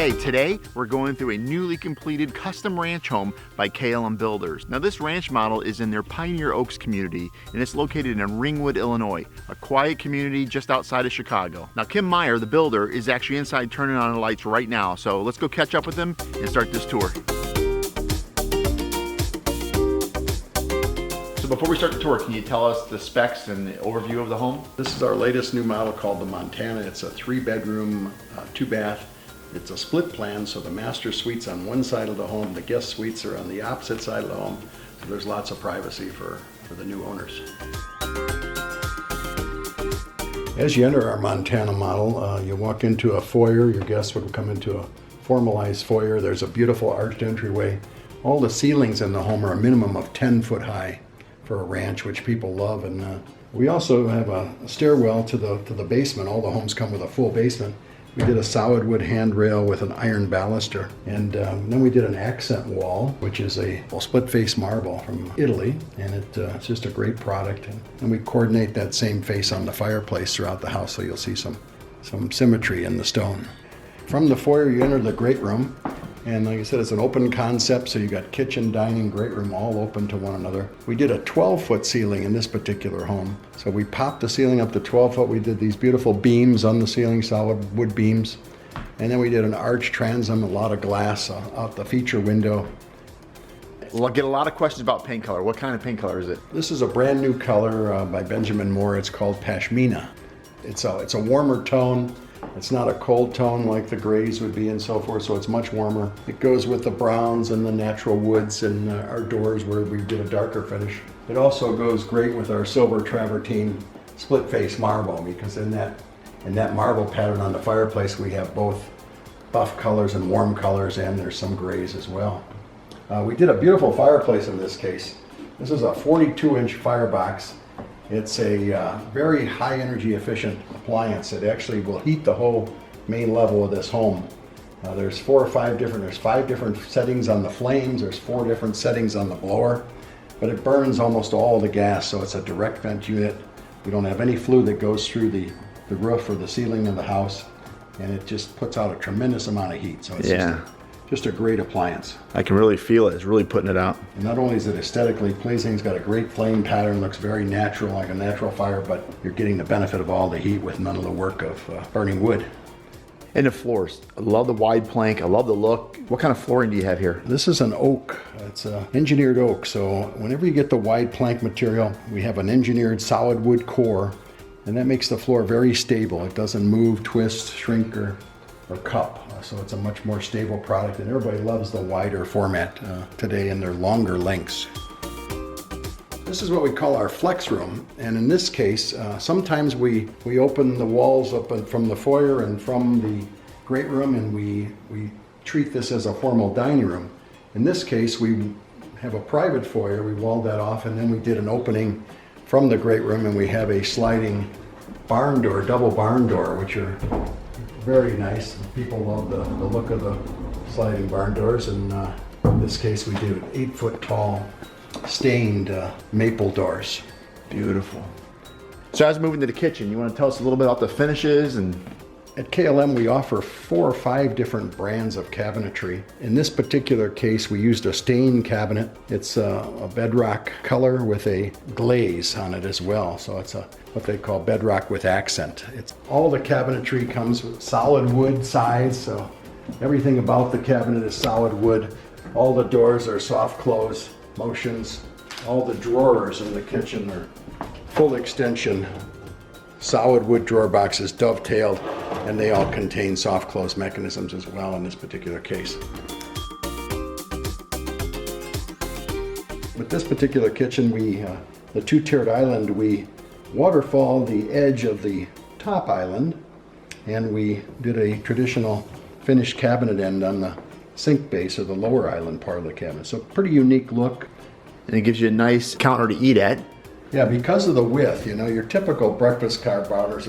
Hey, today we're going through a newly completed custom ranch home by KLM Builders. Now this ranch model is in their Pioneer Oaks community and it's located in Ringwood, Illinois, a quiet community just outside of Chicago. Now Kim Meyer, the builder, is actually inside turning on the lights right now, so let's go catch up with him and start this tour. So before we start the tour, can you tell us the specs and the overview of the home? This is our latest new model called the Montana. It's a 3-bedroom, 2-bath. It's a split plan, so the master suite's on one side of the home, the guest suites are on the opposite side of the home. So there's lots of privacy for the new owners. As you enter our Montana model, you walk into a foyer. Your guests would come into a formalized foyer. There's a beautiful arched entryway. All the ceilings in the home are a minimum of 10 foot high for a ranch, which people love. And we also have a stairwell to the basement. All the homes come with a full basement. We did a solid wood handrail with an iron baluster. And then we did an accent wall, which is a split face marble from Italy. And it's just a great product. And we coordinate that same face on the fireplace throughout the house, so you'll see some symmetry in the stone. From the foyer, you enter the great room. And like I said, it's an open concept, so you got kitchen, dining, great room all open to one another. We did a 12-foot ceiling in this particular home. So we popped the ceiling up to 12 foot. We did these beautiful beams on the ceiling, solid wood beams. And then we did an arch transom, a lot of glass out the feature window. We'll get a lot of questions about paint color. What kind of paint color is it? This is a brand new color by Benjamin Moore. It's called Pashmina. It's a warmer tone. It's not a cold tone like the grays would be and so forth, so it's much warmer. It goes with the browns and the natural woods and our doors where we did a darker finish. It also goes great with our silver travertine split face marble, because in that marble pattern on the fireplace we have both buff colors and warm colors, and there's some grays as well. We did a beautiful fireplace in this case. This is a 42-inch firebox. It's a very high energy efficient appliance. It actually will heat the whole main level of this home. There's 5 different settings on the flames. There's 4 different settings on the blower, but it burns almost all the gas, so it's a direct vent unit. We don't have any flue that goes through the roof or the ceiling of the house, and it just puts out a tremendous amount of heat. So it's just a great appliance. I can really feel it. It's really putting it out. And not only is it aesthetically pleasing, it's got a great flame pattern, looks very natural, like a natural fire, but you're getting the benefit of all the heat with none of the work of burning wood. And the floors. I love the wide plank. I love the look. What kind of flooring do you have here? This is an oak. It's engineered oak. So whenever you get the wide plank material, we have an engineered solid wood core, and that makes the floor very stable. It doesn't move, twist, shrink, or cup. So it's a much more stable product, and everybody loves the wider format today and their longer lengths. This is what we call our flex room, and in this case, sometimes we open the walls up from the foyer and from the great room, and we treat this as a formal dining room. In this case, we have a private foyer. We walled that off, and then we did an opening from the great room, and we have a sliding barn door, double barn door, which are very nice. People love the look of the sliding barn doors, and in this case we did 8-foot tall stained maple doors. Beautiful. So as moving to the kitchen, you want to tell us a little bit about the finishes? And at KLM we offer 4 or 5 different brands of cabinetry. In this particular case we used a stain cabinet. It's a bedrock color with a glaze on it as well, so it's what they call bedrock with accent. All the cabinetry comes with solid wood sides, so everything about the cabinet is solid wood. All the doors are soft close motions. All the drawers in the kitchen are full extension solid wood drawer boxes, dovetailed, and they all contain soft close mechanisms as well in this particular case. With this particular kitchen, the 2-tiered island, we waterfall the edge of the top island, and we did a traditional finished cabinet end on the sink base of the lower island part of the cabinet. So pretty unique look. And it gives you a nice counter to eat at. Yeah, because of the width, your typical breakfast bars,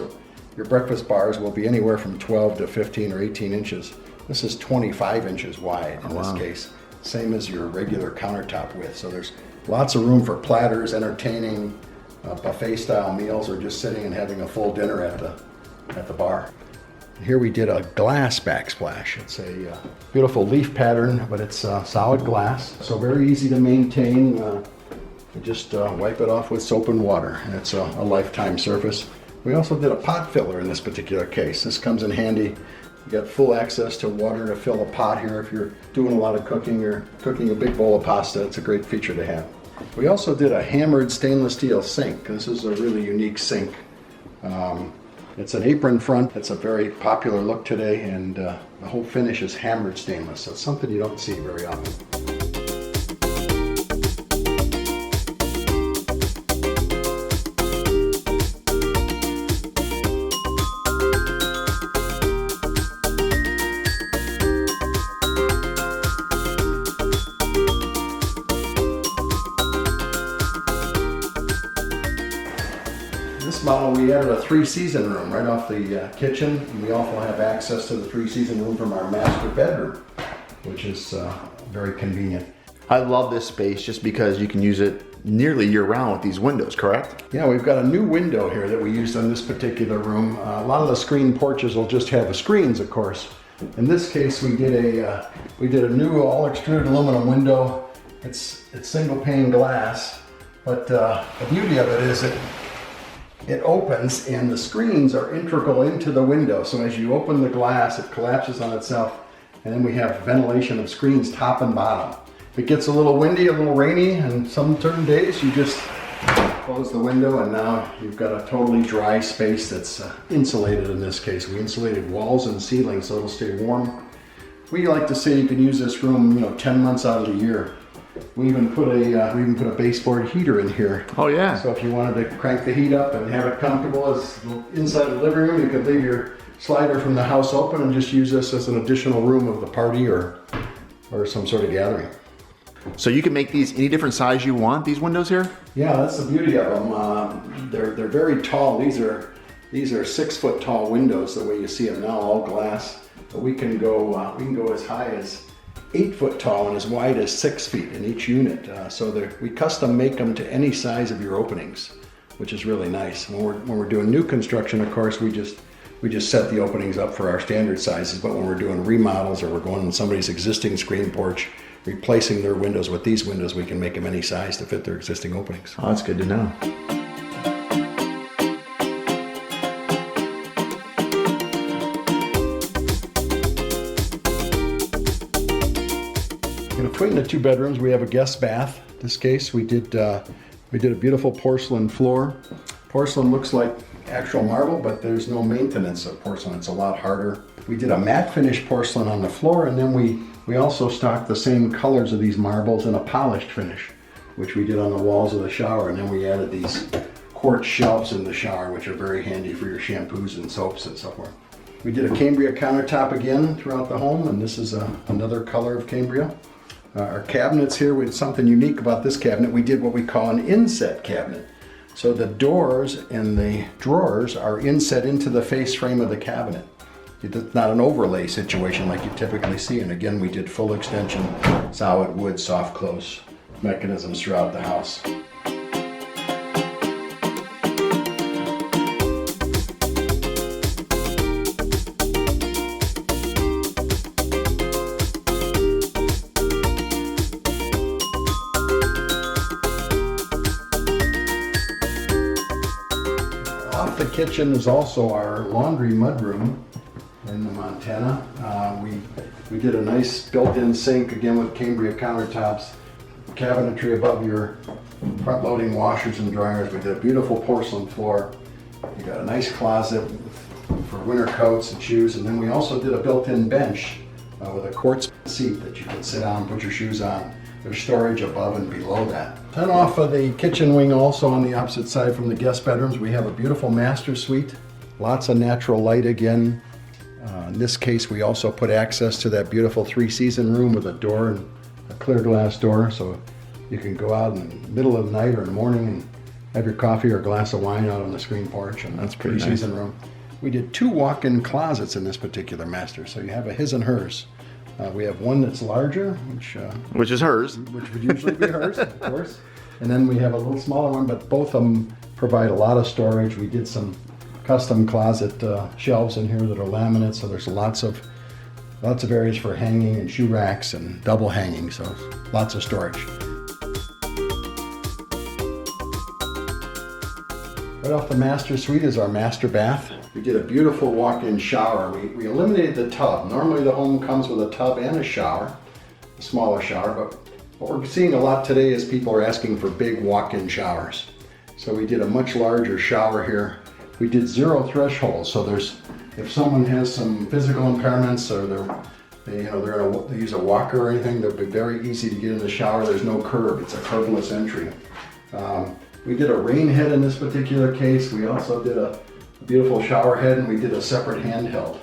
your breakfast bars will be anywhere from 12 to 15 or 18 inches. This is 25 inches wide in this case, same as your regular countertop width. So there's lots of room for platters, entertaining, buffet style meals, or just sitting and having a full dinner at the bar. Here we did a glass backsplash. It's a beautiful leaf pattern, but it's solid glass, so very easy to maintain. You just wipe it off with soap and water, and it's a lifetime surface. We also did a pot filler in this particular case. This comes in handy. You got full access to water to fill a pot here if you're doing a lot of cooking or cooking a big bowl of pasta. It's a great feature to have. We also did a hammered stainless steel sink. This is a really unique sink. It's an apron front. It's a very popular look today, and the whole finish is hammered stainless. So it's something you don't see very often. This model, we added a 3-season room right off the kitchen. And we also have access to the 3-season room from our master bedroom, which is very convenient. I love this space just because you can use it nearly year-round with these windows, correct? Yeah, we've got a new window here that we used on this particular room. A lot of the screen porches will just have the screens, of course. In this case, we did a new all-extruded aluminum window. It's single-pane glass, but the beauty of it is it opens and the screens are integral into the window. So as you open the glass, it collapses on itself, and then we have ventilation of screens top and bottom. If it gets a little windy, a little rainy, and some certain days you just close the window, and now you've got a totally dry space that's insulated in this case. We insulated walls and ceilings so it'll stay warm. We like to say you can use this room, 10 months out of the year. We even put a baseboard heater in here. Oh yeah. So if you wanted to crank the heat up and have it comfortable as inside the living room, you could leave your slider from the house open and just use this as an additional room of the party or some sort of gathering. So you can make these any different size you want, these windows here? Yeah, that's the beauty of them. They're very tall. These are 6-foot tall windows the way you see them now, all glass. But we can go as high as 8-foot tall and as wide as 6 feet in each unit. So we custom make them to any size of your openings, which is really nice. When we're doing new construction, of course, we just set the openings up for our standard sizes. But when we're doing remodels or we're going on somebody's existing screen porch, replacing their windows with these windows, we can make them any size to fit their existing openings. Oh, that's good to know. Between the 2 bedrooms, we have a guest bath. In this case, we did a beautiful porcelain floor. Porcelain looks like actual marble, but there's no maintenance of porcelain. It's a lot harder. We did a matte finish porcelain on the floor, and then we also stocked the same colors of these marbles in a polished finish, which we did on the walls of the shower. And then we added these quartz shelves in the shower, which are very handy for your shampoos and soaps and so forth. We did a Cambria countertop again throughout the home, and this is another color of Cambria. Our cabinets here, with something unique about this cabinet, we did what we call an inset cabinet. So the doors and the drawers are inset into the face frame of the cabinet. It's not an overlay situation like you typically see. And again, we did full extension, solid wood, soft close mechanisms throughout the house. Off the kitchen is also our laundry mudroom in the Montana. We did a nice built-in sink, again with Cambria countertops, cabinetry above your front-loading washers and dryers. We did a beautiful porcelain floor. You got a nice closet for winter coats and shoes, and then we also did a built-in bench with a quartz seat that you can sit on and put your shoes on. There's storage above and below that. Then off of the kitchen wing, also on the opposite side from the guest bedrooms, we have a beautiful master suite. Lots of natural light again. In this case, we also put access to that beautiful 3-season room with a door and a clear glass door, so you can go out in the middle of the night or in the morning and have your coffee or a glass of wine out on the screen porch. And that's pretty 3-season nice. Room. We did 2 walk-in closets in this particular master, so you have a his and hers. We have one that's larger, Which is hers. which would usually be hers, of course. And then we have a little smaller one, but both of them provide a lot of storage. We did some custom closet shelves in here that are laminate, so there's lots of areas for hanging and shoe racks and double hanging, so lots of storage. Right off the master suite is our master bath. We did a beautiful walk-in shower. We eliminated the tub. Normally the home comes with a tub and a shower, a smaller shower, but what we're seeing a lot today is people are asking for big walk-in showers. So we did a much larger shower here. We did 0 thresholds, so if someone has some physical impairments or they use a walker or anything, they'll be very easy to get in the shower. There's no curb, it's a curbless entry. We did a rain head in this particular case. We also did a beautiful shower head, and we did a separate handheld,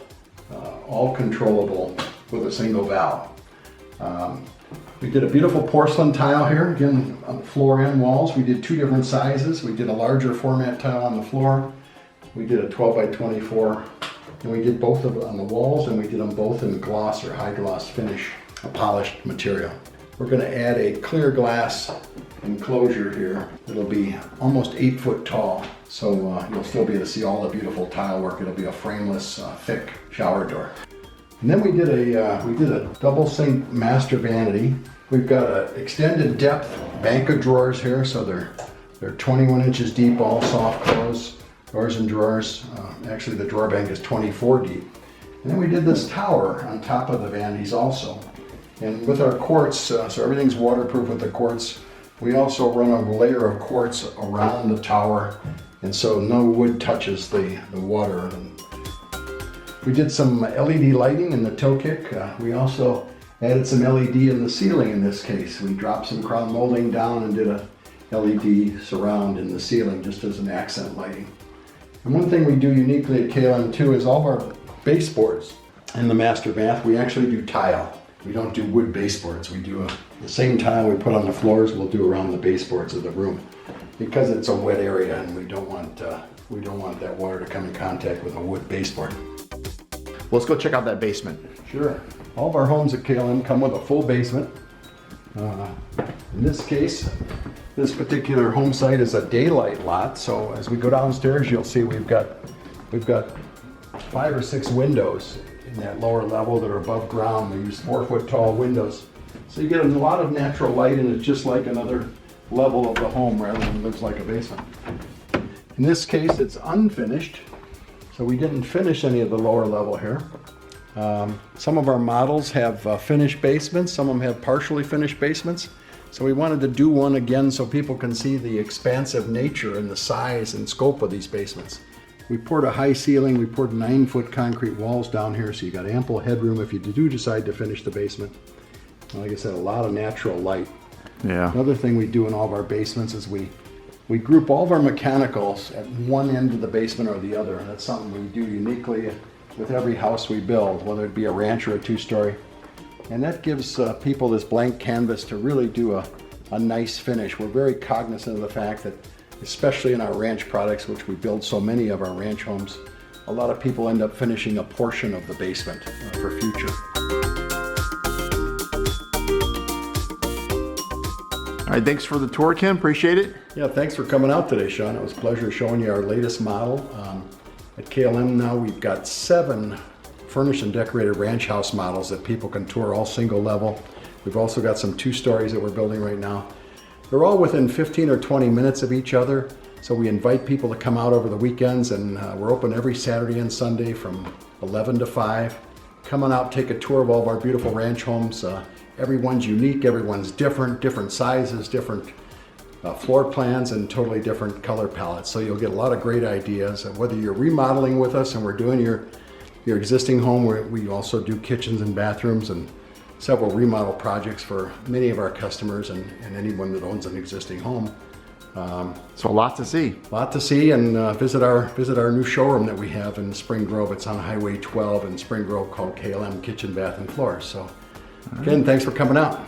all controllable with a single valve. We did a beautiful porcelain tile here, again on the floor and walls. We did 2 different sizes. We did a larger format tile on the floor. We did a 12 by 24, and we did both of them on the walls, and we did them both in gloss or high gloss finish, a polished material. We're going to add a clear glass enclosure here. It'll be almost 8 foot tall, so you'll still be able to see all the beautiful tile work. It'll be a frameless, thick shower door. And then we did a double sink master vanity. We've got an extended depth bank of drawers here, so they're 21 inches deep, all soft close doors and drawers. Actually, the drawer bank is 24 deep. And then we did this tower on top of the vanities also. And with our quartz, so everything's waterproof with the quartz, we also run a layer of quartz around the tower, and so no wood touches the water. We did some LED lighting in the toe kick. We also added some LED in the ceiling in this case. We dropped some crown molding down and did a LED surround in the ceiling just as an accent lighting. And one thing we do uniquely at KLM too is all of our baseboards in the master bath, we actually do tile. We don't do wood baseboards. We do the same tile we put on the floors, we'll do around the baseboards of the room, because it's a wet area and we don't want that water to come in contact with a wood baseboard. Let's go check out that basement. Sure. All of our homes at KLM come with a full basement. In this case, this particular home site is a daylight lot, so as we go downstairs, you'll see we've got 5 or 6 windows in that lower level that are above ground. We use 4 foot tall windows. So you get a lot of natural light, and it's just like another level of the home rather than looks like a basement. In this case, it's unfinished, so we didn't finish any of the lower level here. Some of our models have finished basements, some of them have partially finished basements. So we wanted to do one again so people can see the expansive nature and the size and scope of these basements. We poured a high ceiling, we poured 9 foot concrete walls down here, so you got ample headroom if you do decide to finish the basement. Like I said, a lot of natural light. Yeah. Another thing we do in all of our basements is we group all of our mechanicals at one end of the basement or the other, and that's something we do uniquely with every house we build, whether it be a ranch or a 2-story. And that gives people this blank canvas to really do a nice finish. We're very cognizant of the fact that, especially in our ranch products, which we build so many of our ranch homes, a lot of people end up finishing a portion of the basement for future. All right, thanks for the tour, Kim. Appreciate it. Yeah, thanks for coming out today, Sean. It was a pleasure showing you our latest model. At KLM now, we've got 7 furnished and decorated ranch house models that people can tour, all single level. We've also got some 2-stories that we're building right now. They're all within 15 or 20 minutes of each other, so we invite people to come out over the weekends, and we're open every Saturday and Sunday from 11 to 5. Come on out, take a tour of all of our beautiful ranch homes. Everyone's unique, everyone's different sizes, different floor plans, and totally different color palettes. So you'll get a lot of great ideas. And whether you're remodeling with us and we're doing your existing home, we also do kitchens and bathrooms and several remodel projects for many of our customers and anyone that owns an existing home. So a lot to see. A lot to see, and visit our new showroom that we have in Spring Grove. It's on Highway 12 in Spring Grove, called KLM Kitchen, Bath and Floors. So again, thanks for coming out.